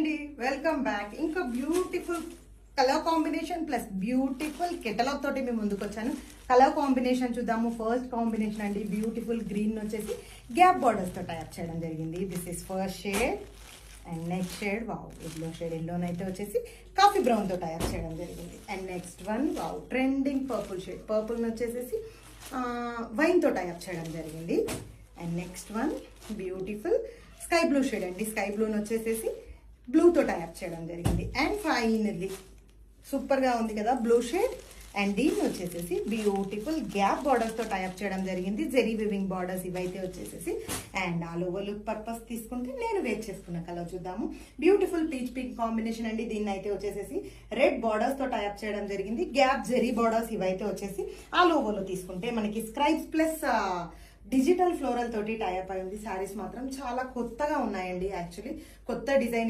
అండి, welcome back. ఇంకా beautiful colour combination plus beautiful catalogue తోటి మేము ముందుకు వచ్చాను. కలర్ కాంబినేషన్ చూద్దాము. ఫస్ట్ కాంబినేషన్ అండి, బ్యూటిఫుల్ గ్రీన్ వచ్చేసి గ్యాప్ బార్డర్స్ తో టైప్ చేయడం జరిగింది. This is first shade and next shade wow yellow shade, ఎల్లోనైతే వచ్చేసి కాఫీ బ్రౌన్ తో టైప్ చేయడం జరిగింది. And next one wow trending purple shade, purple వచ్చేసేసి వైన్ తో టైప్ చేయడం జరిగింది. And next one beautiful sky blue shade అండి, స్కై బ్లూని వచ్చేసేసి బ్లూ తో టైప్ చేయడం జరిగింది. అండ్ ఫైనల్లీ సూపర్ గా ఉంది కదా బ్లూ షేడ్. అండ్ దీన్ని వచ్చేసేసి బ్యూటిఫుల్ గ్యాప్ బార్డర్స్ తో టైప్ చేయడం జరిగింది. జెరీ వివింగ్ బార్డర్స్ ఇవైతే వచ్చేసేసి. And all over look purpose తీసుకుంటే నేను వేర్ చేసుకున్న కలర్ చూద్దాము. బ్యూటిఫుల్ పీచ్ పింక్ కాంబినేషన్ అండి. దీన్ని అయితే వచ్చేసేసి రెడ్ బార్డర్స్ తో టైప్ చేయడం జరిగింది. గ్యాప్ జెరీ బార్డర్స్ ఇవైతే వచ్చేసి ఆల్ ఓవర్ లో తీసుకుంటే మనకి స్క్రైబ్స్ ప్లస్ డిజిటల్ ఫ్లోరల్ తోటి టైప్ అయి ఉంది. శారీస్ మాత్రం చాలా కొత్తగా ఉన్నాయండి. యాక్చువల్లీ కొత్త డిజైన్